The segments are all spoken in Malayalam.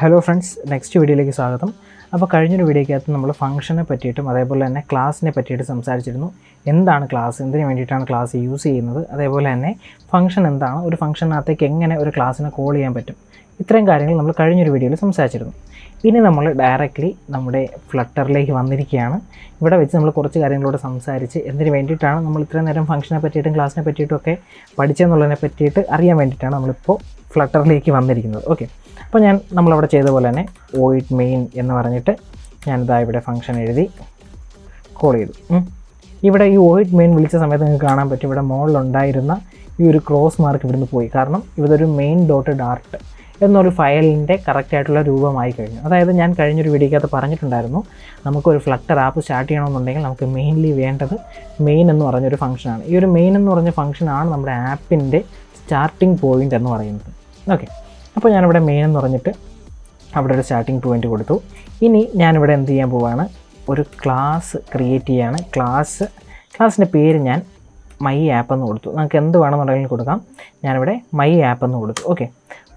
ഹലോ ഫ്രണ്ട്സ്, നെക്സ്റ്റ് വീഡിയോയിലേക്ക് സ്വാഗതം. അപ്പോൾ കഴിഞ്ഞൊരു വീഡിയോയ്ക്കകത്ത് നമ്മൾ ഫംഗ്ഷനെ പറ്റിയിട്ടും അതേപോലെ തന്നെ ക്ലാസ്സിനെ പറ്റിയിട്ട് സംസാരിച്ചിരുന്നു. എന്താണ് ക്ലാസ്, എന്തിനു വേണ്ടിയിട്ടാണ് ക്ലാസ് യൂസ് ചെയ്യുന്നത്, അതേപോലെ തന്നെ ഫംഗ്ഷൻ എന്താണ്, ഒരു ഫംഗ്ഷനകത്തേക്ക് എങ്ങനെ ഒരു ക്ലാസ്സിനെ കോൾ ചെയ്യാൻ പറ്റും, ഇത്രയും കാര്യങ്ങൾ നമ്മൾ കഴിഞ്ഞൊരു വീഡിയോയിൽ സംസാരിച്ചിരുന്നു. ഇനി നമ്മൾ ഡയറക്റ്റ്ലി നമ്മുടെ ഫ്ലട്ടറിലേക്ക് വന്നിരിക്കുകയാണ്. ഇവിടെ വെച്ച് നമ്മൾ കുറച്ച് കാര്യങ്ങളോട് സംസാരിച്ച് എന്തിനു വേണ്ടിയിട്ടാണ് നമ്മൾ ഇത്രയും നേരം ഫംഗ്ഷനെ പറ്റിയിട്ടും ക്ലാസ്സിനെ പറ്റിയിട്ടും ഒക്കെ പഠിച്ചെന്നുള്ളതിനെ പറ്റിയിട്ട് അറിയാൻ വേണ്ടിയിട്ടാണ് നമ്മളിപ്പോൾ ഫ്ലട്ടറിലേക്ക് വന്നിരിക്കുന്നത്. ഓക്കെ, അപ്പോൾ നമ്മളവിടെ ചെയ്ത പോലെ തന്നെ വോയിഡ് മെയിൻ എന്ന് പറഞ്ഞിട്ട് ഞാനിതാ ഇവിടെ ഫംഗ്ഷൻ എഴുതി കോൾ ചെയ്തു. ഇവിടെ ഈ വോയിഡ് മെയിൻ വിളിച്ച സമയത്ത് നിങ്ങൾക്ക് കാണാൻ പറ്റും, ഇവിടെ മുകളിലുണ്ടായിരുന്ന ഈ ഒരു ക്രോസ് മാർക്ക് ഇവിടുന്ന് പോയി. കാരണം ഇതൊരു മെയിൻ ഡോട്ട് ഡാർട്ട് എന്നൊരു ഫയലിൻ്റെ കറക്റ്റായിട്ടുള്ള രൂപമായി കഴിഞ്ഞു. അതായത് ഞാൻ കഴിഞ്ഞൊരു വീഡിയോക്കകത്ത് പറഞ്ഞിട്ടുണ്ടായിരുന്നു, നമുക്കൊരു ഫ്ലട്ടർ ആപ്പ് സ്റ്റാർട്ട് ചെയ്യണമെന്നുണ്ടെങ്കിൽ നമുക്ക് മെയിൻലി വേണ്ടത് മെയിൻ എന്ന് പറഞ്ഞൊരു ഫംഗ്ഷനാണ്. ഈ ഒരു മെയിൻ എന്ന് പറഞ്ഞ ഫംഗ്ഷനാണ് നമ്മുടെ ആപ്പിൻ്റെ സ്റ്റാർട്ടിംഗ് പോയിൻ്റ് എന്ന് പറയുന്നത്. ഓക്കെ, അപ്പോൾ ഞാനിവിടെ മെയിൻ എന്ന് പറഞ്ഞിട്ട് അവിടെ ഒരു സ്റ്റാർട്ടിംഗ് പോയിൻ്റ് കൊടുത്തു. ഇനി ഞാനിവിടെ എന്ത് ചെയ്യാൻ പോവുകയാണ്, ഒരു ക്ലാസ് ക്രിയേറ്റ് ചെയ്യുകയാണ്. ക്ലാസ്സിൻ്റെ പേര് ഞാൻ മൈ ആപ്പ് എന്ന് കൊടുത്തു. നമുക്ക് എന്ത് വേണമെന്നുണ്ടെങ്കിൽ കൊടുക്കാം. ഞാനിവിടെ മൈ ആപ്പ് എന്ന് കൊടുത്തു. ഓക്കെ,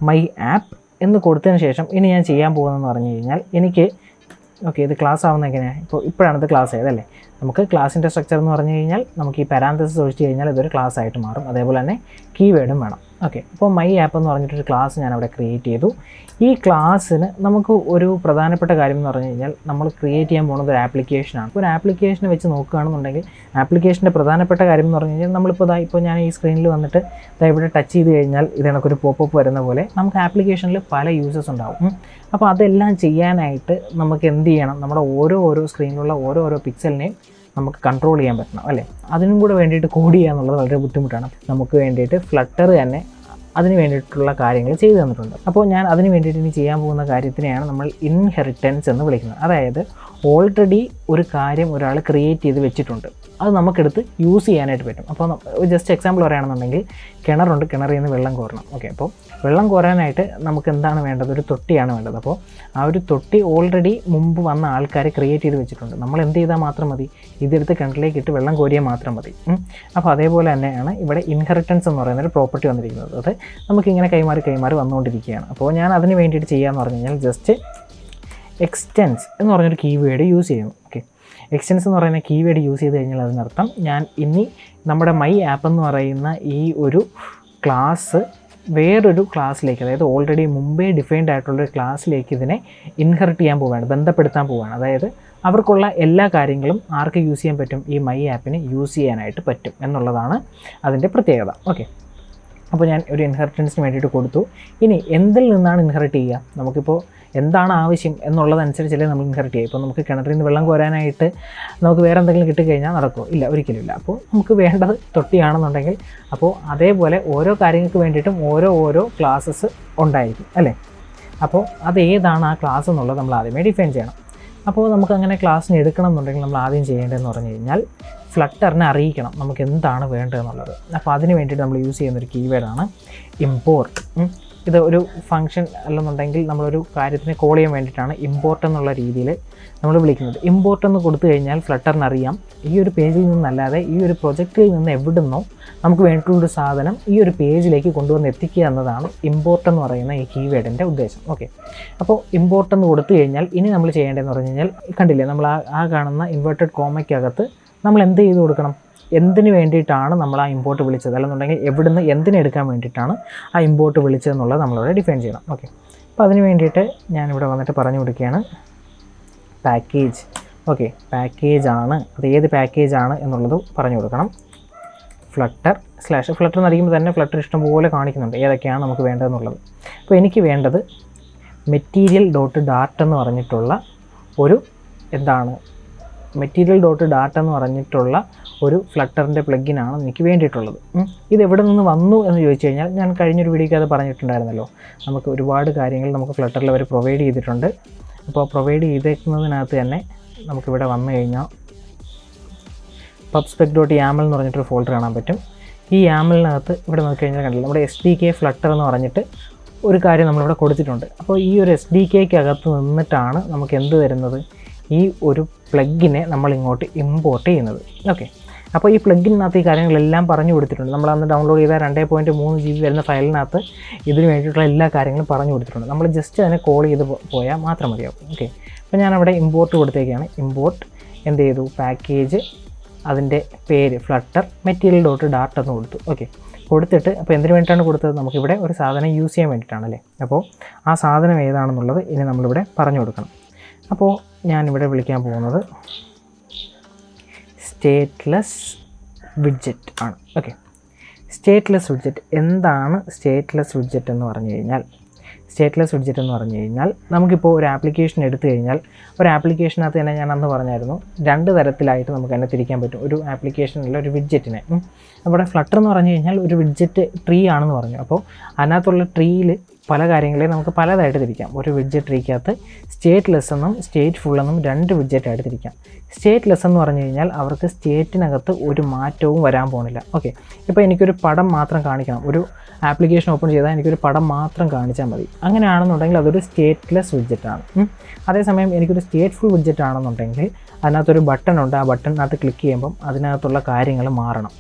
മൈ ആപ്പ് എന്ന് കൊടുത്തതിന് ശേഷം ഇനി ഞാൻ ചെയ്യാൻ പോകുന്നതെന്ന് പറഞ്ഞു കഴിഞ്ഞാൽ ഇത് ക്ലാസ് ആവുന്ന എങ്ങനെയാണ്, ഇപ്പോഴാണ് ഇത് ക്ലാസ് ആയതല്ലേ. നമുക്ക് ക്ലാസിൻ്റെ സ്ട്രക്ചർ എന്ന് പറഞ്ഞു കഴിഞ്ഞാൽ നമുക്ക് ഈ പാരാന്തസിസ് ഒഴിച്ച് കഴിഞ്ഞാൽ ഇതൊരു ക്ലാസ് ആയിട്ട് മാറും. അതേപോലെ തന്നെ കീവേഡും വേണം. ഓക്കെ, അപ്പോൾ മൈ ആപ്പ് എന്ന് പറഞ്ഞിട്ടൊരു ക്ലാസ് ഞാനവിടെ ക്രിയേറ്റ് ചെയ്തു. ഈ ക്ലാസ്സിന് നമുക്ക് ഒരു പ്രധാനപ്പെട്ട കാര്യം എന്ന് പറഞ്ഞു കഴിഞ്ഞാൽ നമ്മൾ ക്രിയേറ്റ് ചെയ്യാൻ പോകുന്നത് ഒരു ആപ്ലിക്കേഷനാണ്. ഒരു ആപ്ലിക്കേഷനെ വെച്ച് നോക്കുകയാണെന്നുണ്ടെങ്കിൽ ആപ്ലിക്കേഷൻ്റെ പ്രധാനപ്പെട്ട കാര്യം എന്ന് പറഞ്ഞു കഴിഞ്ഞാൽ ഇപ്പോൾ ഞാൻ ഈ സ്ക്രീനിൽ വന്നിട്ട് ഇവിടെ ടച്ച് ചെയ്ത് കഴിഞ്ഞാൽ ഇതിനൊക്കെ പോപ്പപ്പ് വരുന്ന പോലെ നമുക്ക് ആപ്ലിക്കേഷനിൽ പല യൂസേഴ്സ് ഉണ്ടാവും. അപ്പോൾ അതെല്ലാം ചെയ്യാനായിട്ട് നമുക്ക് എന്ത് ചെയ്യണം, നമ്മുടെ ഓരോ സ്ക്രീനിലുള്ള ഓരോ പിക്സലിനെയും നമുക്ക് കൺട്രോൾ ചെയ്യാൻ പറ്റണം അല്ലേ. അതിനും കൂടെ വേണ്ടിയിട്ട് കോഡ് ചെയ്യുക എന്നുള്ളത് വളരെ ബുദ്ധിമുട്ടാണ്. നമുക്ക് വേണ്ടിയിട്ട് ഫ്ലട്ടർ തന്നെ അതിന് വേണ്ടിയിട്ടുള്ള കാര്യങ്ങൾ ചെയ്തു തന്നിട്ടുണ്ട്. അപ്പോൾ ഞാൻ അതിന് വേണ്ടിയിട്ട് ഇനി ചെയ്യാൻ പോകുന്ന കാര്യത്തിനെയാണ് നമ്മൾ ഇൻഹെറിറ്റൻസ് എന്ന് വിളിക്കുന്നത്. അതായത് ഓൾറെഡി ഒരു കാര്യം ഒരാൾ ക്രിയേറ്റ് ചെയ്ത് വെച്ചിട്ടുണ്ട്, അത് നമുക്കെടുത്ത് യൂസ് ചെയ്യാനായിട്ട് പറ്റും. അപ്പോൾ ജസ്റ്റ് എക്സാമ്പിൾ പറയുകയാണെന്നുണ്ടെങ്കിൽ കിണറുണ്ട്, കിണറിൽ നിന്ന് വെള്ളം കോരണം. ഓക്കെ, അപ്പോൾ വെള്ളം കോരാനായിട്ട് നമുക്ക് എന്താണ് വേണ്ടത്, ഒരു തൊട്ടിയാണ് വേണ്ടത്. അപ്പോൾ ആ ഒരു തൊട്ടി ഓൾറെഡി മുമ്പ് വന്ന ആൾക്കാർ ക്രിയേറ്റ് ചെയ്ത് വെച്ചിട്ടുണ്ട്. നമ്മൾ എന്ത് ചെയ്താൽ മാത്രം മതി, ഇതെടുത്ത് കിണറിലേക്ക് ഇട്ട് വെള്ളം കോരിയാൽ മാത്രം മതി. അപ്പോൾ അതേപോലെ തന്നെയാണ് ഇവിടെ ഇൻഹെറിറ്റൻസ് എന്ന് പറയുന്ന ഒരു പ്രോപ്പർട്ടി വന്നിരിക്കുന്നത്. അത് നമുക്കിങ്ങനെ കൈമാറി വന്നുകൊണ്ടിരിക്കുകയാണ്. അപ്പോൾ ഞാൻ അതിന് വേണ്ടിയിട്ട് ചെയ്യാമെന്ന് പറഞ്ഞു കഴിഞ്ഞാൽ ജസ്റ്റ് എക്സ്റ്റെൻസ് എന്ന് പറഞ്ഞൊരു കീവേഡ് യൂസ് ചെയ്യുന്നു. ഓക്കെ, എക്സ്റ്റെൻസ് എന്ന് പറയുന്ന കീവേഡ് യൂസ് ചെയ്ത് കഴിഞ്ഞാൽ അതിനർത്ഥം ഞാൻ ഇനി നമ്മുടെ മൈ ആപ്പ് എന്ന് പറയുന്ന ഈ ഒരു ക്ലാസ് വേറൊരു ക്ലാസ്സിലേക്ക്, അതായത് ഓൾറെഡി മുമ്പേ ഡിഫൈൻഡ് ആയിട്ടുള്ളൊരു ക്ലാസ്സിലേക്ക് ഇതിനെ ഇൻഹെറിറ്റ് ചെയ്യാൻ പോവുകയാണ്, ബന്ധപ്പെടുത്താൻ പോവുകയാണ്. അതായത് അവർക്കുള്ള എല്ലാ കാര്യങ്ങളും ആർക്ക് യൂസ് ചെയ്യാൻ പറ്റും, ഈ മൈ ആപ്പിന് യൂസ് ചെയ്യാനായിട്ട് പറ്റും എന്നുള്ളതാണ് അതിൻ്റെ പ്രത്യേകത. ഓക്കെ, അപ്പോൾ ഞാൻ ഒരു ഇൻഹെറിറ്റൻസിന് വേണ്ടിയിട്ട് കൊടുത്തു. ഇനി എന്തിൽ നിന്നാണ് ഇൻഹെറിറ്റ് ചെയ്യുക, നമുക്കിപ്പോൾ എന്താണ് ആവശ്യം എന്നുള്ളതനുസരിച്ചല്ലേ നമ്മൾ ഇൻഹെറിറ്റ് ചെയ്യുക. ഇപ്പോൾ നമുക്ക് കിണറിൽ നിന്ന് വെള്ളം കോരാനായിട്ട് നമുക്ക് വേറെ എന്തെങ്കിലും കിട്ടിക്കഴിഞ്ഞാൽ നടക്കുമോ? ഇല്ല, ഒരിക്കലുമില്ല. അപ്പോൾ നമുക്ക് വേണ്ടത് തൊട്ടിയാണെന്നുണ്ടെങ്കിൽ അപ്പോൾ അതേപോലെ ഓരോ കാര്യങ്ങൾക്ക് വേണ്ടിയിട്ടും ഓരോ ക്ലാസ്സസ് ഉണ്ടായിരിക്കും അല്ലേ. അപ്പോൾ അത് ഏതാണ് ആ ക്ലാസ് എന്നുള്ളത് നമ്മൾ ആദ്യമേ ഡിഫൈൻ ചെയ്യണം. അപ്പോൾ നമുക്കങ്ങനെ ക്ലാസ്സിന് എടുക്കണം എന്നുണ്ടെങ്കിൽ നമ്മൾ ആദ്യം ചെയ്യേണ്ടതെന്ന് പറഞ്ഞു കഴിഞ്ഞാൽ ഫ്ലട്ടറിനെ അറിയിക്കണം നമുക്ക് എന്താണ് വേണ്ടതെന്നുള്ളത്. അപ്പോൾ അതിന് വേണ്ടിയിട്ട് നമ്മൾ യൂസ് ചെയ്യുന്നൊരു കീവേഡാണ് ഇമ്പോർട്ട്. ഇത് ഒരു ഫംഗ്ഷൻ അല്ലെന്നുണ്ടെങ്കിൽ നമ്മളൊരു കാര്യത്തിനെ കോൾ ചെയ്യാൻ വേണ്ടിയിട്ടാണ് ഇമ്പോർട്ട് എന്നുള്ള രീതിയിൽ നമ്മൾ വിളിക്കുന്നത്. ഇമ്പോർട്ട് എന്ന് കൊടുത്തു കഴിഞ്ഞാൽ ഫ്ലട്ടറിനറിയാം ഈ ഒരു പേജിൽ നിന്നല്ലാതെ ഈ ഒരു പ്രൊജക്റ്റിൽ നിന്ന് എവിടുന്നോ നമുക്ക് വേണ്ടിയിട്ടുള്ളൊരു സാധനം ഈ ഒരു പേജിലേക്ക് കൊണ്ടുവന്ന് എത്തിക്കുക എന്നതാണ് ഇമ്പോർട്ട് എന്ന് പറയുന്ന ഈ കീവേഡിൻ്റെ ഉദ്ദേശം. ഓക്കെ, അപ്പോൾ ഇമ്പോർട്ട് എന്ന് കൊടുത്തു കഴിഞ്ഞാൽ ഇനി നമ്മൾ ചെയ്യേണ്ടതെന്ന് പറഞ്ഞു കഴിഞ്ഞാൽ കണ്ടില്ലേ, നമ്മൾ ആ കാണുന്ന ഇൻവേർട്ടഡ് കോമയ്ക്കകത്ത് നമ്മൾ എന്ത് ചെയ്ത് കൊടുക്കണം, എന്തിനു വേണ്ടിയിട്ടാണ് നമ്മൾ ആ ഇമ്പോർട്ട് വിളിച്ചത്, അല്ലെന്നുണ്ടെങ്കിൽ എവിടുന്ന് എന്തിനെടുക്കാൻ വേണ്ടിയിട്ടാണ് ആ ഇമ്പോർട്ട് വിളിച്ചതെന്നുള്ളത് നമ്മളിവിടെ ഡിഫൈൻ ചെയ്യണം. ഓക്കെ, അപ്പോൾ അതിന് വേണ്ടിയിട്ട് ഞാനിവിടെ വന്നിട്ട് പറഞ്ഞു കൊടുക്കുകയാണ് പാക്കേജ്. ഓക്കെ, പാക്കേജാണ്, അത് ഏത് പാക്കേജാണ് എന്നുള്ളത് പറഞ്ഞു കൊടുക്കണം. ഫ്ലട്ടർ എന്ന് അറിയുമ്പോൾ തന്നെ ഫ്ലട്ടർ ഇഷ്ടംപോലെ കാണിക്കുന്നുണ്ട് ഏതൊക്കെയാണ് നമുക്ക് വേണ്ടതെന്നുള്ളത്. അപ്പോൾ എനിക്ക് വേണ്ടത് മെറ്റീരിയൽ ഡോട്ട് ഡാർട്ട് എന്ന് പറഞ്ഞിട്ടുള്ള ഒരു ഒരു ഫ്ലട്ടറിൻ്റെ പ്ലഗിനാണ് എനിക്ക് വേണ്ടിയിട്ടുള്ളത്. ഇത് എവിടെ നിന്ന് വന്നു എന്ന് ചോദിച്ചു കഴിഞ്ഞാൽ ഞാൻ കഴിഞ്ഞൊരു വീഡിയോയ്ക്ക് അത് പറഞ്ഞിട്ടുണ്ടായിരുന്നല്ലോ, നമുക്ക് ഒരുപാട് കാര്യങ്ങൾ നമുക്ക് ഫ്ലട്ടറിൽ അവർ പ്രൊവൈഡ് ചെയ്തിട്ടുണ്ട്. അപ്പോൾ പ്രൊവൈഡ് ചെയ്തേക്കുന്നതിനകത്ത് തന്നെ നമുക്കിവിടെ വന്നു കഴിഞ്ഞാൽ pubspec.yaml എന്ന് പറഞ്ഞിട്ടൊരു ഫോൾഡർ കാണാൻ പറ്റും. ഈ യാമലിനകത്ത് ഇവിടെ നോക്കിക്കഴിഞ്ഞാൽ കണ്ടില്ല, നമ്മുടെ SDK ഫ്ലട്ടർ എന്ന് പറഞ്ഞിട്ട് ഒരു കാര്യം നമ്മളിവിടെ കൊടുത്തിട്ടുണ്ട്. അപ്പോൾ ഈ ഒരു SDKക്കകത്ത് നിന്നിട്ടാണ് നമുക്ക് എന്ത് വരുന്നത്, ഈ ഒരു പ്ലഗിനെ നമ്മൾ ഇങ്ങോട്ട് ഇമ്പോർട്ട് ചെയ്യുന്നത്. ഓക്കെ, അപ്പോൾ ഈ പ്ലഗിനകത്ത് ഈ കാര്യങ്ങളെല്ലാം പറഞ്ഞു കൊടുത്തിട്ടുണ്ട്. നമ്മളന്ന് ഡൗൺലോഡ് ചെയ്ത 2.3 GB വരുന്ന ഫയലിനകത്ത് ഇതിന് വേണ്ടിയിട്ടുള്ള എല്ലാ കാര്യങ്ങളും പറഞ്ഞു കൊടുത്തിട്ടുണ്ട്. നമ്മൾ ജസ്റ്റ് അതിനെ കോൾ ചെയ്ത് പോയാൽ മാത്രം മതിയാവും. ഓക്കെ, അപ്പോൾ ഞാനവിടെ ഇമ്പോർട്ട് കൊടുത്തേക്കാണ്. ഇമ്പോർട്ട് എന്ത് ചെയ്തു, പാക്കേജ് അതിൻ്റെ പേര് ഫ്ലട്ടർ മെറ്റീരിയൽ.ഡാർട്ട് എന്ന് കൊടുത്തു. ഓക്കെ, കൊടുത്തിട്ട് അപ്പോൾ എന്തിനു വേണ്ടിയിട്ടാണ് കൊടുത്തത്, നമുക്കിവിടെ ഒരു സാധനം യൂസ് ചെയ്യാൻ വേണ്ടിയിട്ടാണല്ലേ. അപ്പോൾ ആ സാധനം ഏതാണെന്നുള്ളത് ഇനി നമ്മളിവിടെ പറഞ്ഞു കൊടുക്കണം. അപ്പോൾ ഞാനിവിടെ വിളിക്കാൻ പോകുന്നത് സ്റ്റേറ്റ്ലെസ് വിഡ്ജറ്റ് ആണ്. ഓക്കെ, സ്റ്റേറ്റ്ലെസ് വിഡ്ജറ്റ് എന്താണ്? സ്റ്റേറ്റ്ലെസ് വിഡ്ജറ്റ് എന്ന് പറഞ്ഞു കഴിഞ്ഞാൽ നമുക്കിപ്പോൾ ഒരു ആപ്ലിക്കേഷൻ എടുത്തു കഴിഞ്ഞാൽ ഒരു ആപ്ലിക്കേഷനകത്ത് തന്നെ ഞാൻ അന്ന് പറഞ്ഞായിരുന്നു 2 തരത്തിലായിട്ട് നമുക്ക് തന്നെ തിരിക്കാൻ പറ്റും ഒരു ആപ്ലിക്കേഷനിലെ ഒരു വിഡ്ജറ്റിനെ. അവിടെ ഫ്ലട്ടർ എന്ന് പറഞ്ഞു കഴിഞ്ഞാൽ ഒരു വിഡ്ജറ്റ് ട്രീ ആണെന്ന് പറഞ്ഞു. അപ്പോൾ അതിനകത്തുള്ള ട്രീയിൽ പല കാര്യങ്ങളെയും നമുക്ക് പലതായിട്ട് തിരിക്കാം. ഒരു വിഡ്ജറ്റ് ട്രീക്കകത്ത് സ്റ്റേറ്റ്ലെസ് എന്നും സ്റ്റേറ്റ്ഫുൾ എന്നും 2 വിഡ്ജറ്റായിട്ട് തിരിക്കാം. സ്റ്റേറ്റ്ലെസ് എന്ന് പറഞ്ഞു കഴിഞ്ഞാൽ അവർക്ക് സ്റ്റേറ്റിനകത്ത് ഒരു മാറ്റവും വരാൻ പോകുന്നില്ല. ഓക്കെ, ഇപ്പോൾ എനിക്കൊരു പടം മാത്രം കാണിക്കണം, ഒരു ആപ്ലിക്കേഷൻ ഓപ്പൺ ചെയ്താൽ എനിക്കൊരു പടം മാത്രം കാണിച്ചാൽ മതി. അങ്ങനെയാണെന്നുണ്ടെങ്കിൽ അതൊരു സ്റ്റേറ്റ്ലെസ് വിഡ്ജറ്റാണ്. അതേസമയം എനിക്കൊരു സ്റ്റേറ്റ്ഫുൾ വിഡ്ജറ്റ് ആണെന്നുണ്ടെങ്കിൽ അതിനകത്തൊരു ബട്ടൺ ഉണ്ട്, ആ ബട്ടണിനകത്ത് ക്ലിക്ക് ചെയ്യുമ്പം അതിനകത്തുള്ള കാര്യങ്ങൾ മാറണം.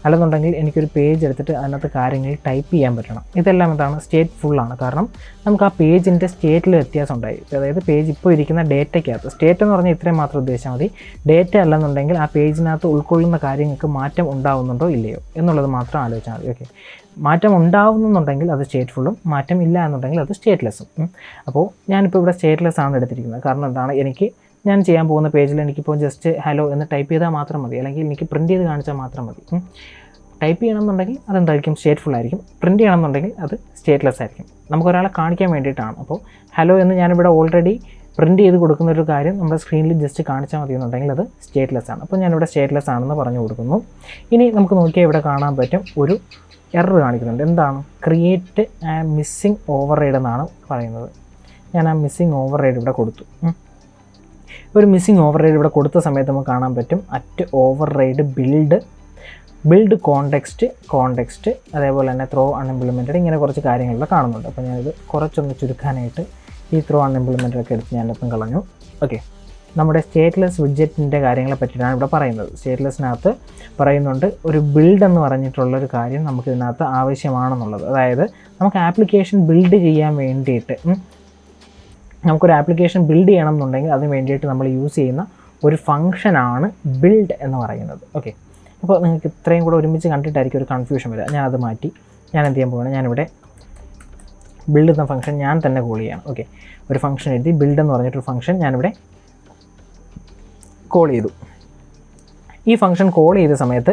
അല്ലെന്നുണ്ടെങ്കിൽ എനിക്കൊരു പേജ് എടുത്തിട്ട് അതിനകത്ത് കാര്യങ്ങൾ ടൈപ്പ് ചെയ്യാൻ പറ്റണം. ഇതെല്ലാം എന്താണ്, സ്റ്റേറ്റ്ഫുള്ളാണ്. കാരണം നമുക്ക് ആ പേജിൻ്റെ സ്റ്റേറ്റിൽ വ്യത്യാസം ഉണ്ടായി. അതായത് പേജ് ഇപ്പോൾ ഇരിക്കുന്ന ഡേറ്റയ്ക്കകത്ത്, സ്റ്റേറ്റ് എന്ന് പറഞ്ഞാൽ ഇത്രയും മാത്രം ഉദ്ദേശിച്ചാൽ മതി. ഡേറ്റ അല്ലെന്നുണ്ടെങ്കിൽ ആ പേജിനകത്ത് ഉൾക്കൊള്ളുന്ന കാര്യങ്ങൾക്ക് മാറ്റം ഉണ്ടാവുന്നുണ്ടോ ഇല്ലയോ എന്നുള്ളത് മാത്രം ആലോചിച്ചാൽ മതി. ഓക്കെ, മാറ്റം ഉണ്ടാവുന്നുണ്ടെങ്കിൽ അത് സ്റ്റേറ്റ്ഫുള്ളും, മാറ്റം ഇല്ല എന്നുണ്ടെങ്കിൽ അത് സ്റ്റേറ്റ്ലെസ്സും. അപ്പോൾ ഞാനിപ്പോൾ ഇവിടെ സ്റ്റേറ്റ്ലെസ് ആണ് എടുത്തിരിക്കുന്നത്. കാരണം എന്താണ്, ഞാൻ ചെയ്യാൻ പോകുന്ന പേജിൽ എനിക്കിപ്പോൾ ജസ്റ്റ് ഹലോ എന്ന് ടൈപ്പ് ചെയ്താൽ മാത്രം മതി, അല്ലെങ്കിൽ എനിക്ക് പ്രിൻറ്റ് ചെയ്ത് കാണിച്ചാൽ മാത്രം മതി. ടൈപ്പ് ചെയ്യണമെന്നുണ്ടെങ്കിൽ അതെന്തായിരിക്കും, സ്റ്റേറ്റ്ഫുൾ ആയിരിക്കും. പ്രിൻറ്റ് ചെയ്യണമെന്നുണ്ടെങ്കിൽ അത് സ്റ്റേറ്റ്ലെസ് ആയിരിക്കും. നമുക്കൊരാളെ കാണിക്കാൻ വേണ്ടിയിട്ടാണ്. അപ്പോൾ ഹലോ എന്ന് ഞാനിവിടെ ഓൾറെഡി പ്രിൻറ്റ് ചെയ്ത് കൊടുക്കുന്ന ഒരു കാര്യം നമ്മുടെ സ്ക്രീനിൽ ജസ്റ്റ് കാണിച്ചാൽ മതി എന്നുണ്ടെങ്കിൽ അത് സ്റ്റേറ്റ്ലെസ് ആണ്. അപ്പോൾ ഞാനിവിടെ സ്റ്റേറ്റ്ലെസ് ആണെന്ന് പറഞ്ഞു കൊടുക്കുന്നു. ഇനി നമുക്ക് നോക്കിയാൽ ഇവിടെ കാണാൻ പറ്റും ഒരു എറർ കാണിക്കുന്നുണ്ട്. എന്താണ്, ക്രിയേറ്റ് മിസ്സിംഗ് ഓവർറൈഡ് എന്നാണ് പറയുന്നത്. ഞാൻ ആ മിസ്സിംഗ് ഓവർറൈഡ് ഇവിടെ കൊടുത്തു. ഒരു മിസ്സിംഗ് ഓവർറൈഡ് ഇവിടെ കൊടുത്ത സമയത്ത് നമുക്ക് കാണാൻ പറ്റും അറ്റ് ഓവർറൈഡ് ബിൽഡ് കോണ്ടെക്സ്റ്റ് അതേപോലെ തന്നെ ത്രോ അൺഇംപ്ലിമെൻറ്റഡ്, ഇങ്ങനെ കുറച്ച് കാര്യങ്ങളൊക്കെ കാണുന്നുണ്ട്. അപ്പോൾ ഞാനിത് കുറച്ചൊന്ന് ചുരുക്കാനായിട്ട് ഈ ത്രോ അൺഇംപ്ലിമെൻറ്റഡ് ഒക്കെ എടുത്ത് ഞാനിപ്പം കളഞ്ഞു. ഓക്കെ, നമ്മുടെ സ്റ്റേറ്റ്ലെസ് വിഡ്ജറ്റിൻ്റെ കാര്യങ്ങളെ പറ്റിയിട്ടാണ് ഇവിടെ പറയുന്നത്. സ്റ്റേറ്റ്ലെസ്സിനകത്ത് പറയുന്നുണ്ട് ഒരു ബിൽഡ് എന്ന് പറഞ്ഞിട്ടുള്ളൊരു കാര്യം നമുക്ക് ഇതിനകത്ത് ആവശ്യമാണെന്നുള്ളത്. അതായത് നമുക്ക് ആപ്ലിക്കേഷൻ ബിൽഡ് ചെയ്യാൻ വേണ്ടിയിട്ട്, നമുക്കൊരു ആപ്ലിക്കേഷൻ ബിൽഡ് ചെയ്യണം എന്നുണ്ടെങ്കിൽ അതിന് വേണ്ടിയിട്ട് നമ്മൾ യൂസ് ചെയ്യുന്ന ഒരു ഫംഗ്ഷനാണ് ബിൽഡ് എന്ന് പറയുന്നത്. ഓക്കെ, അപ്പോൾ നിങ്ങൾക്ക് ഇത്രയും കൂടെ ഒരുമിച്ച് കണ്ടിട്ടായിരിക്കും ഒരു കൺഫ്യൂഷൻ വരിക. ഞാൻ അത് മാറ്റി ഞാൻ എന്ത് ചെയ്യാൻ പോവുകയാണ്, ഞാനിവിടെ ബിൽഡ് എന്ന ഫംഗ്ഷൻ ഞാൻ തന്നെ കോൾ ചെയ്യണം. ഓക്കെ, ഒരു ഫംഗ്ഷൻ എഴുതി ബിൽഡ് എന്ന് പറഞ്ഞിട്ടൊരു ഫംഗ്ഷൻ ഞാനിവിടെ കോൾ ചെയ്തു. ഈ ഫംഗ്ഷൻ കോൾ ചെയ്ത സമയത്ത്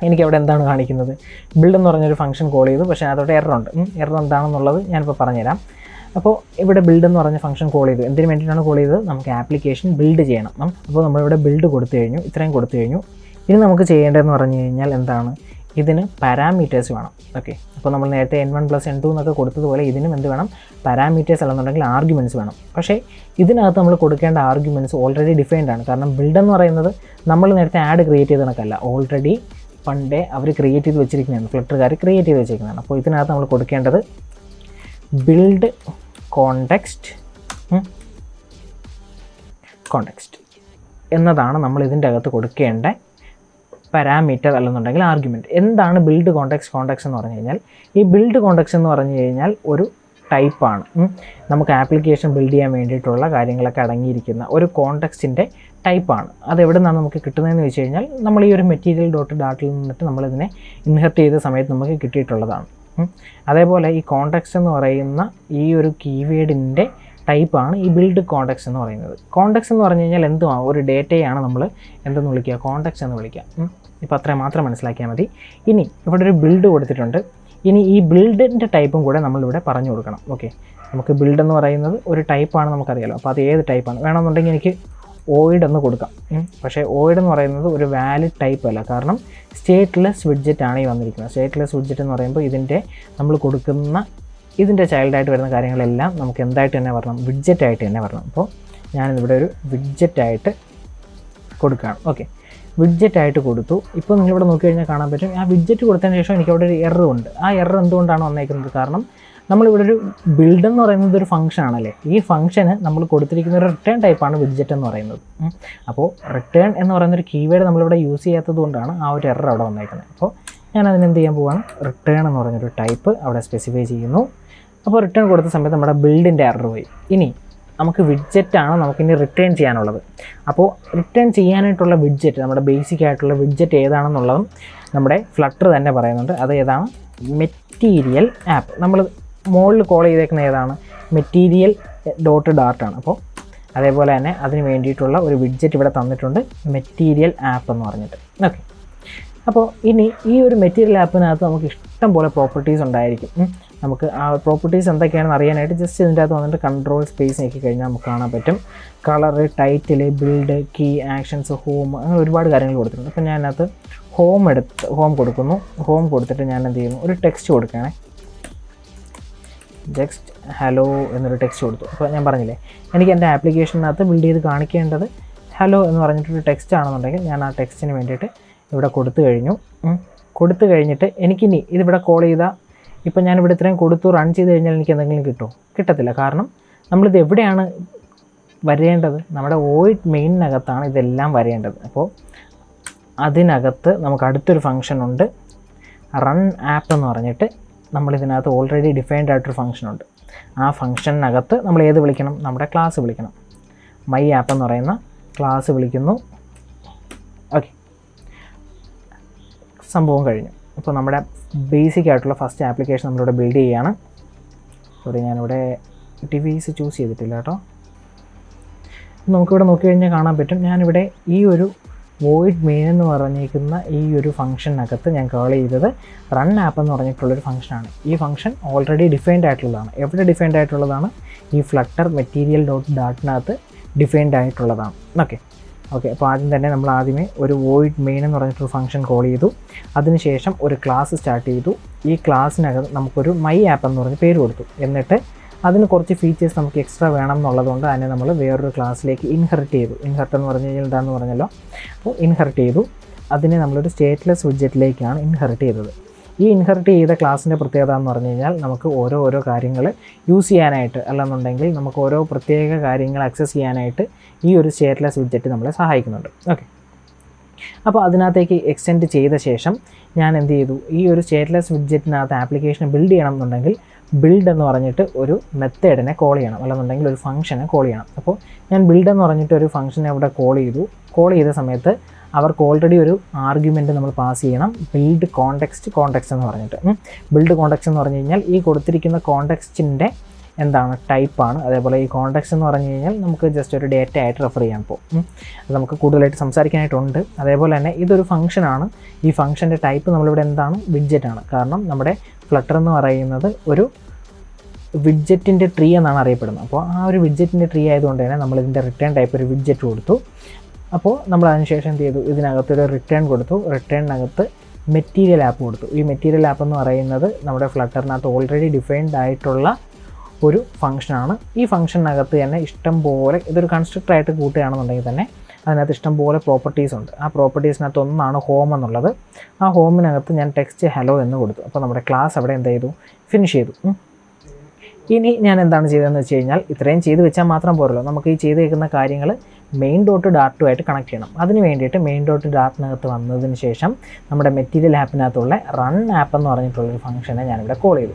എനിക്കവിടെ എന്താണ് കാണിക്കുന്നത്, ബിൽഡ് എന്ന് പറഞ്ഞൊരു ഫംഗ്ഷൻ കോൾ ചെയ്തു, പക്ഷേ അതോടെ എററുണ്ട്. എറർ എന്താണെന്നുള്ളത് ഞാനിപ്പോൾ പറഞ്ഞുതരാം. അപ്പോൾ ഇവിടെ ബിൽഡ് എന്ന് പറഞ്ഞ ഫംഗ്ഷൻ കോൾ ചെയ്തു. എന്തിനു വേണ്ടിയിട്ടാണ് കോൾ ചെയ്തത്, നമുക്ക് ആപ്ലിക്കേഷൻ ബിൽഡ് ചെയ്യണം. അപ്പോൾ നമ്മളിവിടെ ബിൽഡ് കൊടുത്തു കഴിഞ്ഞു, ഇത്രയും കൊടുത്തു കഴിഞ്ഞു. ഇനി നമുക്ക് ചെയ്യേണ്ടതെന്ന് പറഞ്ഞു കഴിഞ്ഞാൽ എന്താണ്, ഇതിന് പാരാമീറ്റേഴ്സ് വേണം. ഓക്കെ, അപ്പോൾ നമ്മൾ നേരത്തെ n1 + n2 എന്നൊക്കെ കൊടുത്തതുപോലെ ഇതിനും എന്ത് വേണം, പാരാമീറ്റേഴ്സ് അല്ലെന്നുണ്ടെങ്കിൽ ആർഗ്യുമെൻറ്റ്സ് വേണം. പക്ഷേ ഇതിനകത്ത് നമ്മൾ കൊടുക്കേണ്ട ആർഗ്യുമെൻറ്റ്സ് ഓൾറെഡി ഡിഫൈൻഡ് ആണ്. കാരണം ബിൽഡ് എന്ന് പറയുന്നത് നമ്മൾ നേരത്തെ ആഡ് ക്രിയേറ്റ് ചെയ്ത കണക്കല്ല, ഓൾറെഡി പണ്ടേ അവർ ക്രിയേറ്റ് ചെയ്ത് വെച്ചിരിക്കുന്നതാണ്, ഫ്ലട്ടർകാർ ക്രിയേറ്റ് ചെയ്ത് വെച്ചിരിക്കുന്നതാണ്. അപ്പോൾ ഇതിനകത്ത് നമ്മൾ കൊടുക്കേണ്ടത് ബിൽഡ് കോണ്ടെക്സ്റ്റ് എന്നതാണ് നമ്മൾ ഇതിൻ്റെ അകത്ത് കൊടുക്കേണ്ട പാരാമീറ്റർ അല്ലെന്നുണ്ടെങ്കിൽ ആർഗ്യുമെൻറ്റ്. എന്താണ് ബിൽഡ് കോണ്ടെക്സ്റ്റ് എന്ന് പറഞ്ഞു കഴിഞ്ഞാൽ, ഈ ബിൽഡ് കോണ്ടെക്സ്റ്റ് എന്ന് പറഞ്ഞു കഴിഞ്ഞാൽ ഒരു ടൈപ്പാണ്. നമുക്ക് ആപ്ലിക്കേഷൻ ബിൽഡ് ചെയ്യാൻ വേണ്ടിയിട്ടുള്ള കാര്യങ്ങളൊക്കെ അടങ്ങിയിരിക്കുന്ന ഒരു കോണ്ടെക്സ്റ്റിൻ്റെ ടൈപ്പാണ്. അതെവിടെ നിന്നാണ് നമുക്ക് കിട്ടുന്നതെന്ന് വെച്ച് കഴിഞ്ഞാൽ, നമ്മൾ ഈ ഒരു മെറ്റീരിയൽ.ഡാർട്ടിൽ നിന്നിട്ട് നമ്മളിതിനെ ഇൻഹെർട്ട് ചെയ്ത സമയത്ത് നമുക്ക് കിട്ടിയിട്ടുള്ളതാണ്. അതേപോലെ ഈ കോണ്ടെക്സ്റ്റ് എന്ന് പറയുന്ന ഈ ഒരു കീവേഡിൻ്റെ ടൈപ്പാണ് ഈ ബിൽഡ് കോണ്ടെക്സ്റ്റ് എന്ന് പറയുന്നത്. കോണ്ടെക്സ്റ്റ് എന്ന് പറഞ്ഞു കഴിഞ്ഞാൽ എന്തുവാ, ഒരു ഡേറ്റയാണ് നമ്മൾ എന്തെന്ന് വിളിക്കുക, കോണ്ടെക്സ്റ്റ് എന്ന് വിളിക്കുക. ഇപ്പോൾ അത്രയും മാത്രം മനസ്സിലാക്കിയാൽ മതി. ഇനി ഇവിടെ ഒരു ബിൽഡ് കൊടുത്തിട്ടുണ്ട്. ഇനി ഈ ബിൽഡിൻ്റെ ടൈപ്പും കൂടെ നമ്മളിവിടെ പറഞ്ഞു കൊടുക്കണം. ഓക്കെ, നമുക്ക് ബിൽഡ് എന്ന് പറയുന്നത് ഒരു ടൈപ്പാണ് നമുക്കറിയാലോ. അപ്പോൾ അത് ഏത് ടൈപ്പാണ് വേണമെന്നുണ്ടെങ്കിൽ എനിക്ക് ഓയിഡ് എന്ന് കൊടുക്കാം. പക്ഷേ ഓയിഡ് എന്ന് പറയുന്നത് ഒരു വാലിഡ് ടൈപ്പ് അല്ല, കാരണം സ്റ്റേറ്റ്ലെസ് വിഡ്ജറ്റ് ആണ് ഈ വന്നിരിക്കുന്നത്. സ്റ്റേറ്റ്ലെസ് വിഡ്ജറ്റ് എന്ന് പറയുമ്പോൾ നമ്മൾ കൊടുക്കുന്ന ഇതിൻ്റെ ചൈൽഡായിട്ട് വരുന്ന കാര്യങ്ങളെല്ലാം നമുക്ക് എന്തായിട്ട് തന്നെ വരണം, വിഡ്ജറ്റായിട്ട് തന്നെ വരണം. അപ്പോൾ ഞാനിവിടെ ഒരു വിഡ്ജറ്റായിട്ട് കൊടുക്കുകയാണ്. ഓക്കെ, വിഡ്ജറ്റായിട്ട് കൊടുത്തു. ഇപ്പോൾ നിങ്ങളിവിടെ നോക്കി കഴിഞ്ഞാൽ കാണാൻ പറ്റും, ആ വിഡ്ജറ്റ് കൊടുത്തതിന് ശേഷം എനിക്ക് അവിടെ ഒരു എറർ ഉണ്ട്. ആ എറർ എന്തുകൊണ്ടാണ് വന്നേക്കുന്നത്, കാരണം നമ്മളിവിടെ ഒരു ബിൽഡ് എന്ന് പറയുന്നത് ഒരു ഫംഗ്ഷൻ ആണല്ലേ. ഈ ഫംഗ്ഷന് നമ്മൾ കൊടുത്തിരിക്കുന്ന ഒരു റിട്ടേൺ ടൈപ്പാണ് വിഡ്ജറ്റ് എന്ന് പറയുന്നത്. അപ്പോൾ റിട്ടേൺ എന്ന് പറയുന്നൊരു കീവേഡ് നമ്മളിവിടെ യൂസ് ചെയ്യാത്തത് കൊണ്ടാണ് ആ ഒരു എറർ അവിടെ വന്നേക്കുന്നത്. അപ്പോൾ ഞാൻ അതിനെന്ത് ചെയ്യാൻ പോവുകയാണ്, റിട്ടേൺ എന്ന് പറഞ്ഞൊരു ടൈപ്പ് അവിടെ സ്പെസിഫൈ ചെയ്യുന്നു. അപ്പോൾ റിട്ടേൺ കൊടുത്ത സമയത്ത് നമ്മുടെ ബിൽഡിൻ്റെ എറർ പോയി. ഇനി നമുക്ക് വിഡ്ജറ്റാണ് നമുക്കിനി റിട്ടേൺ ചെയ്യാനുള്ളത്. അപ്പോൾ റിട്ടേൺ ചെയ്യാനായിട്ടുള്ള വിഡ്ജറ്റ്, നമ്മുടെ ബേസിക് ആയിട്ടുള്ള വിഡ്ജറ്റ് ഏതാണെന്നുള്ളതും നമ്മുടെ ഫ്ലട്ടർ തന്നെ പറയുന്നുണ്ട്. അത് ഏതാണ്? Material app. നമ്മൾ മുകളിൽ കോൾ ചെയ്തേക്കുന്ന ഏതാണ്? Material .dart. അപ്പോൾ അതേപോലെ തന്നെ അതിന് വേണ്ടിയിട്ടുള്ള ഒരു വിഡ്ജറ്റ് ഇവിടെ തന്നിട്ടുണ്ട്, മെറ്റീരിയൽ ആപ്പ് എന്ന് പറഞ്ഞിട്ട്. ഓക്കെ, അപ്പോൾ ഇനി ഈ ഒരു മെറ്റീരിയൽ ആപ്പിനകത്ത് നമുക്ക് ഇഷ്ടം പോലെ പ്രോപ്പർട്ടീസ് ഉണ്ടായിരിക്കും. നമുക്ക് ആ പ്രോപ്പർട്ടീസ് എന്തൊക്കെയാണെന്ന് അറിയാനായിട്ട് ജസ്റ്റ് ഇതിൻ്റെ അകത്ത് വന്നിട്ട് കൺട്രോൾ സ്പേസ് നോക്കി കഴിഞ്ഞാൽ നമുക്ക് കാണാൻ പറ്റും. Colour, title, build, key, actions, home, അങ്ങനെ ഒരുപാട് കാര്യങ്ങൾ കൊടുത്തിട്ടുണ്ട്. അപ്പോൾ ഞാൻ അതിനകത്ത് ഹോം കൊടുക്കുന്നു. ഹോം കൊടുത്തിട്ട് ഞാൻ എന്ത് ചെയ്യുന്നു, ഒരു ടെക്സ്റ്റ് കൊടുക്കുകയാണേ. ജസ്റ്റ് ഹലോ എന്നൊരു ടെക്സ്റ്റ് കൊടുത്തു. അപ്പോൾ ഞാൻ പറഞ്ഞില്ലേ, എനിക്ക് എൻ്റെ ആപ്ലിക്കേഷനകത്ത് ബിൽഡ് ചെയ്ത് കാണിക്കേണ്ടത് ഹലോ എന്ന് പറഞ്ഞിട്ടൊരു ടെക്സ്റ്റ് ആണെന്നുണ്ടെങ്കിൽ ഞാൻ ആ ടെക്സ്റ്റിന് വേണ്ടിയിട്ട് ഇവിടെ കൊടുത്തു കഴിഞ്ഞിട്ട് എനിക്കിനി ഇതിവിടെ കോൾ ചെയ്താൽ, ഇപ്പം ഞാനിവിടെ ഇത്രയും കൊടുത്തു റൺ ചെയ്ത് കഴിഞ്ഞാൽ എനിക്ക് എന്തെങ്കിലും കിട്ടുമോ? കിട്ടത്തില്ല. കാരണം നമ്മളിത് എവിടെയാണ് വരേണ്ടത്? നമ്മുടെ വോയിഡ് മെയിനകത്താണ് ഇതെല്ലാം വരേണ്ടത്. അപ്പോൾ അതിനകത്ത് നമുക്ക് അടുത്തൊരു ഫംഗ്ഷൻ ഉണ്ട്, റൺ ആപ്പ് എന്ന് പറഞ്ഞിട്ട്. നമ്മളിതിനകത്ത് ഓൾറെഡി ഡിഫൈൻഡ് ആയിട്ടൊരു ഫംഗ്ഷനുണ്ട്. ആ ഫംഗ്ഷനകത്ത് നമ്മൾ ഏത് വിളിക്കണം? നമ്മുടെ ക്ലാസ് വിളിക്കണം. മൈ ആപ്പ് എന്ന് പറയുന്ന ക്ലാസ് വിളിക്കുന്നു. ഓക്കെ, സംഭവം കഴിഞ്ഞു. ഇപ്പോൾ നമ്മുടെ ബേസിക് ആയിട്ടുള്ള ഫസ്റ്റ് ആപ്ലിക്കേഷൻ നമ്മളിവിടെ ബിൽഡ് ചെയ്യുകയാണ്. സോറി, ഞാനിവിടെ ഡിവൈസ് ചൂസ് ചെയ്തിട്ടില്ല കേട്ടോ. നമുക്കിവിടെ നോക്കിക്കഴിഞ്ഞാൽ കാണാൻ പറ്റും, ഞാനിവിടെ ഈ ഒരു വോയിഡ് മെയിൻ എന്ന് പറഞ്ഞിരിക്കുന്ന ഈ ഒരു ഫംഗ്ഷനകത്ത് ഞാൻ കോൾ ചെയ്തത് റൺ ആപ്പ് എന്ന് പറഞ്ഞിട്ടുള്ളൊരു ഫംഗ്ഷനാണ്. ഈ ഫംഗ്ഷൻ ഓൾറെഡി ഡിഫൈൻഡ് ആയിട്ടുള്ളതാണ്. എവിടെ ഡിഫൈൻഡ് ആയിട്ടുള്ളതാണ്? ഈ ഫ്ലട്ടർ മെറ്റീരിയൽ .dartനകത്ത് ഡിഫൈൻഡ് ആയിട്ടുള്ളതാണ്. ഓക്കെ, അപ്പോൾ ആദ്യം തന്നെ നമ്മൾ ആദ്യമേ ഒരു വോയിഡ് മെയിൻ എന്ന് പറഞ്ഞിട്ടൊരു ഫംഗ്ഷൻ കോൾ ചെയ്തു. അതിനുശേഷം ഒരു ക്ലാസ് സ്റ്റാർട്ട് ചെയ്തു. ഈ ക്ലാസ്സിനകത്ത് നമുക്കൊരു മൈ ആപ്പ് എന്ന് പറഞ്ഞ് പേര് കൊടുത്തു. എന്നിട്ട് അതിന് കുറച്ച് ഫീച്ചേഴ്സ് നമുക്ക് എക്സ്ട്രാ വേണം എന്നുള്ളതുകൊണ്ട് അതിനെ നമ്മൾ വേറൊരു ക്ലാസ്സിലേക്ക് ഇൻഹെറിറ്റ് ചെയ്തു. ഇൻഹെർട്ട് എന്ന് പറഞ്ഞു കഴിഞ്ഞാൽ എന്താണെന്ന് പറഞ്ഞല്ലോ. അപ്പോൾ ഇൻഹെറിറ്റ് ചെയ്തു. അതിനെ നമ്മളൊരു സ്റ്റേറ്റ്ലെസ് വിഡ്ജറ്റിലേക്കാണ് ഇൻഹെറിറ്റ് ചെയ്തത്. ഈ ഇൻഹെറിറ്റ് ചെയ്ത ക്ലാസ്സിൻ്റെ പ്രത്യേകത എന്ന് പറഞ്ഞു കഴിഞ്ഞാൽ നമുക്ക് ഓരോ കാര്യങ്ങൾ യൂസ് ചെയ്യാനായിട്ട്, അല്ലെന്നുണ്ടെങ്കിൽ നമുക്ക് ഓരോ പ്രത്യേക കാര്യങ്ങൾ ആക്സസ് ചെയ്യാനായിട്ട് ഈ ഒരു സ്റ്റേറ്റ്ലെസ് വിഡ്ജറ്റ് നമ്മളെ സഹായിക്കുന്നുണ്ട്. ഓക്കെ, അപ്പോൾ അതിനകത്തേക്ക് എക്സ്റ്റെൻഡ് ചെയ്ത ശേഷം ഞാൻ എന്ത് ചെയ്തു, ഈ ഒരു സ്റ്റേറ്റ്ലെസ് വിഡ്ജറ്റിനകത്ത് ആപ്ലിക്കേഷൻ ബിൽഡ് ചെയ്യണം എന്നുണ്ടെങ്കിൽ ബിൽഡ് എന്ന് പറഞ്ഞിട്ട് ഒരു മെത്തേഡിനെ കോൾ ചെയ്യണം, അല്ലെന്നുണ്ടെങ്കിൽ ഒരു ഫംഗ്ഷനെ കോൾ ചെയ്യണം. അപ്പോൾ ഞാൻ ബിൽഡ് എന്ന് പറഞ്ഞിട്ട് ഒരു ഫംഗ്ഷനെ അവിടെ കോൾ ചെയ്ത സമയത്ത് അവർക്ക് ഓൾറെഡി ഒരു ആർഗ്യുമെൻറ്റ് നമ്മൾ പാസ് ചെയ്യണം, ബിൽഡ് കോണ്ടെക്സ്റ്റ് എന്ന് പറഞ്ഞിട്ട്. ബിൽഡ് കോണ്ടെക്സ്റ്റ് എന്ന് പറഞ്ഞു കഴിഞ്ഞാൽ ഈ കൊടുത്തിരിക്കുന്ന കോണ്ടെക്സ്റ്റിൻ്റെ എന്താണ് ടൈപ്പാണ്. അതേപോലെ ഈ കോണ്ടെക്സ്റ്റ് എന്ന് പറഞ്ഞു കഴിഞ്ഞാൽ നമുക്ക് ജസ്റ്റ് ഒരു ഡേറ്റ ആയിട്ട് റെഫർ ചെയ്യാൻ പോകും. അത് നമുക്ക് കൂടുതലായിട്ട് സംസാരിക്കാനായിട്ടുണ്ട്. അതേപോലെ തന്നെ ഇതൊരു ഫംഗ്ഷനാണ്. ഈ ഫംഗ്ഷൻ്റെ ടൈപ്പ് നമ്മളിവിടെ എന്താണ്? വിഡ്ജറ്റാണ്. കാരണം നമ്മുടെ ഫ്ലട്ടർ എന്ന് പറയുന്നത് ഒരു വിഡ്ജറ്റിൻ്റെ ട്രീ എന്നാണ് അറിയപ്പെടുന്നത്. അപ്പോൾ ആ ഒരു വിഡ്ജറ്റിൻ്റെ ട്രീ ആയതുകൊണ്ട് തന്നെ നമ്മളിതിൻ്റെ റിട്ടേൺ ടൈപ്പ് ഒരു വിഡ്ജറ്റ് കൊടുത്തു. അപ്പോൾ നമ്മൾ അതിനുശേഷം എന്ത് ചെയ്തു, ഇതിനകത്തൊരു റിട്ടേൺ കൊടുത്തു. റിട്ടേണിനകത്ത് മെറ്റീരിയൽ ആപ്പ് കൊടുത്തു. ഈ മെറ്റീരിയൽ ആപ്പ് എന്ന് പറയുന്നത് നമ്മുടെ ഫ്ലട്ടറിനകത്ത് ഓൾറെഡി ഡിഫൈൻഡ് ആയിട്ടുള്ള ഒരു ഫംഗ്ഷനാണ്. ഈ ഫംഗ്ഷനകത്ത് തന്നെ ഇഷ്ടം പോലെ, ഇതൊരു കൺസ്ട്രക്ടറായിട്ട് കൂട്ടുകയാണെന്നുണ്ടെങ്കിൽ തന്നെ അതിനകത്ത് ഇഷ്ടം പോലെ പ്രോപ്പർട്ടീസ് ഉണ്ട്. ആ പ്രോപ്പർട്ടീസിനകത്ത് ഒന്നാണ് ഹോം എന്നുള്ളത്. ആ ഹോമിനകത്ത് ഞാൻ ടെക്സ്റ്റ് ഹലോ എന്ന് കൊടുത്തു. അപ്പോൾ നമ്മുടെ ക്ലാസ് അവിടെ എന്ത് ചെയ്തു, ഫിനിഷ് ചെയ്തു. ഇനി ഞാൻ എന്താണ് ചെയ്തതെന്ന് വെച്ച് കഴിഞ്ഞാൽ, ഇത്രയും ചെയ്ത് വെച്ചാൽ മാത്രം പോരല്ലോ, നമുക്ക് ഈ ചെയ്ത് വെക്കുന്ന കാര്യങ്ങൾ main.dart കണക്ട് ചെയ്യണം. അതിന് വേണ്ടിയിട്ട് main.dartനകത്ത് വന്നതിന് ശേഷം നമ്മുടെ മെറ്റീരിയൽ ആപ്പിനകത്തുള്ള റൺ ആപ്പ് എന്ന് പറഞ്ഞിട്ടുള്ളൊരു ഫംഗ്ഷനെ ഞാനിവിടെ കോൾ ചെയ്തു.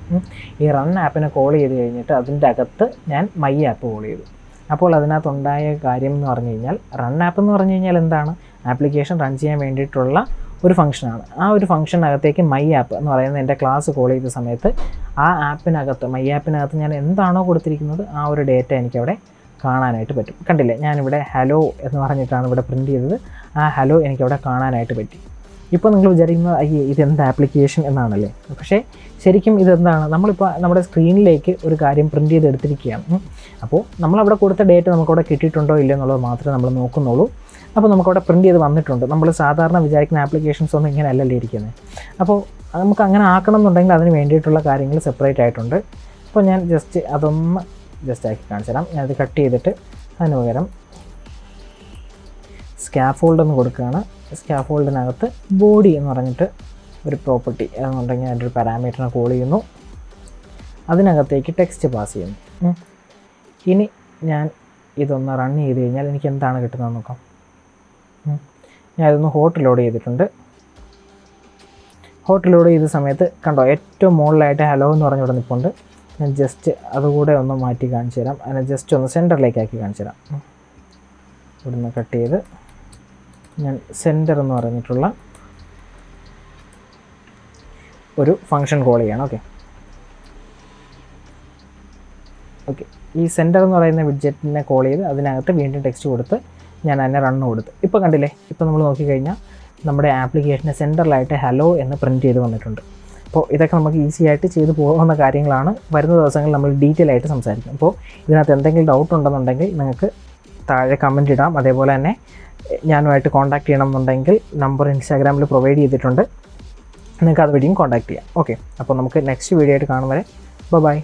ഈ റൺ ആപ്പിനെ കോൾ ചെയ്ത് കഴിഞ്ഞിട്ട് അതിൻ്റെ അകത്ത് ഞാൻ മൈ ആപ്പ് കോൾ ചെയ്തു. അപ്പോൾ അതിനകത്തുണ്ടായ കാര്യം എന്ന് പറഞ്ഞു കഴിഞ്ഞാൽ, റൺ ആപ്പ് എന്ന് പറഞ്ഞു കഴിഞ്ഞാൽ എന്താണ്, ആപ്ലിക്കേഷൻ റൺ ചെയ്യാൻ വേണ്ടിയിട്ടുള്ള ഒരു ഫംഗ്ഷനാണ്. ആ ഒരു ഫംഗ്ഷനകത്തേക്ക് മൈ ആപ്പ് എന്ന് പറയുന്നത് എൻ്റെ ക്ലാസ് കോൾ ചെയ്ത സമയത്ത് ആ ആപ്പിനകത്ത്, മൈ ആപ്പിനകത്ത് ഞാൻ എന്താണോ കൊടുത്തിരിക്കുന്നത് ആ ഒരു ഡേറ്റ എനിക്കവിടെ കാണാനായിട്ട് പറ്റും. കണ്ടില്ലേ, ഞാനിവിടെ ഹലോ എന്ന് പറഞ്ഞിട്ടാണ് ഇവിടെ പ്രിൻറ്റ് ചെയ്തത്. ആ ഹലോ എനിക്കവിടെ കാണാനായിട്ട് പറ്റി. ഇപ്പോൾ നിങ്ങൾ വിചാരിക്കുന്നത് അയ്യേ ഇതെന്ത് ആപ്ലിക്കേഷൻ എന്നാണല്ലേ. പക്ഷേ ശരിക്കും ഇതെന്താണ്, നമ്മളിപ്പോൾ നമ്മുടെ സ്ക്രീനിലേക്ക് ഒരു കാര്യം പ്രിൻറ്റ് ചെയ്ത് എടുത്തിരിക്കുകയാണ്. അപ്പോൾ നമ്മളവിടെ കൊടുത്ത ഡേറ്റ നമുക്കവിടെ കിട്ടിയിട്ടുണ്ടോ ഇല്ലയോ എന്നുള്ളത് മാത്രമേ നമ്മൾ നോക്കുന്നുള്ളൂ. അപ്പോൾ നമുക്കവിടെ പ്രിൻറ്റ് ചെയ്ത് വന്നിട്ടുണ്ട്. നമ്മൾ സാധാരണ വിചാരിക്കുന്ന ആപ്ലിക്കേഷൻസ് ഒന്നും ഇങ്ങനെ അല്ലല്ലേ ഇരിക്കുന്നത്. അപ്പോൾ നമുക്ക് അങ്ങനെ ആക്കണം എന്നുണ്ടെങ്കിൽ അതിന് വേണ്ടിയിട്ടുള്ള കാര്യങ്ങൾ സെപ്പറേറ്റ് ആയിട്ടുണ്ട്. അപ്പോൾ ഞാൻ അതൊന്ന് ആക്കി കാണിച്ചു തരാം. ഞാനത് കട്ട് ചെയ്തിട്ട് അതിന് പകരം സ്കാഫോൾഡ് എന്ന് കൊടുക്കുകയാണ്. സ്കാഫോൾഡിനകത്ത് ബോഡി എന്ന് പറഞ്ഞിട്ട് ഒരു പ്രോപ്പർട്ടി എന്നുണ്ടെങ്കിൽ അതിൻ്റെ ഒരു പാരാമീറ്ററിനെ കോൾ ചെയ്യുന്നു. അതിനകത്തേക്ക് ടെക്സ്റ്റ് പാസ് ചെയ്യുന്നു. ഇനി ഞാൻ ഇതൊന്ന് റൺ ചെയ്ത് കഴിഞ്ഞാൽ എനിക്ക് എന്താണ് കിട്ടുന്നതെന്ന് നോക്കാം. ഞാൻ ഇതൊന്ന് ഹോട്ട് ലോഡ് ചെയ്തിട്ടുണ്ട്. ഹോട്ട് ലോഡ് ചെയ്ത സമയത്ത് കണ്ടോ ഏറ്റവും മുകളിലായിട്ട് ഹലോ എന്ന് പറഞ്ഞ് ഇവിടെ നിൽപ്പുണ്ട്. ഞാൻ ജസ്റ്റ് അതുകൂടെ ഒന്ന് മാറ്റി കാണിച്ചു തരാം. അതിനെ ജസ്റ്റ് ഒന്ന് സെൻറ്ററിലേക്ക് ആക്കി കാണിച്ചു തരാം. ഇവിടുന്ന് കട്ട് ചെയ്ത് ഞാൻ സെൻറ്റർ എന്ന് പറഞ്ഞിട്ടുള്ള ഒരു ഫംഗ്ഷൻ കോൾ ചെയ്യണം. ഓക്കെ, ഈ സെൻറ്റർ എന്ന് പറയുന്ന വിഡ്ജറ്റിനെ കോൾ ചെയ്ത് അതിനകത്ത് വീണ്ടും ടെക്സ്റ്റ് കൊടുത്ത് ഞാൻ അതിനെ റണ്ണ് കൊടുത്ത്. ഇപ്പോൾ കണ്ടില്ലേ, ഇപ്പോൾ നമ്മൾ നോക്കിക്കഴിഞ്ഞാൽ നമ്മുടെ ആപ്ലിക്കേഷന് സെൻറ്ററിലായിട്ട് ഹലോ എന്ന് പ്രിൻറ്റ് ചെയ്ത് വന്നിട്ടുണ്ട്. അപ്പോൾ ഇതൊക്കെ നമുക്ക് ഈസി ആയിട്ട് ചെയ്ത് പോകുന്ന കാര്യങ്ങളാണ്. വരുന്ന ദിവസങ്ങളിൽ നമ്മൾ ഡീറ്റെയിൽ ആയിട്ട് സംസാരിക്കും. അപ്പോൾ ഇതിനകത്ത് എന്തെങ്കിലും ഡൗട്ട് ഉണ്ടെന്നുണ്ടെങ്കിൽ നിങ്ങൾക്ക് താഴെ കമൻറ്റ് ഇടാം. അതേപോലെ തന്നെ ഞാനുമായിട്ട് കോൺടാക്റ്റ് ചെയ്യണമെന്നുണ്ടെങ്കിൽ നമ്പർ ഇൻസ്റ്റാഗ്രാമിൽ പ്രൊവൈഡ് ചെയ്തിട്ടുണ്ട്. നിങ്ങൾക്ക് അതുവഴിയും കോൺടാക്റ്റ് ചെയ്യാം. ഓക്കെ, അപ്പോൾ നമുക്ക് നെക്സ്റ്റ് വീഡിയോ ആയിട്ട് കാണും വരെ ബൈ.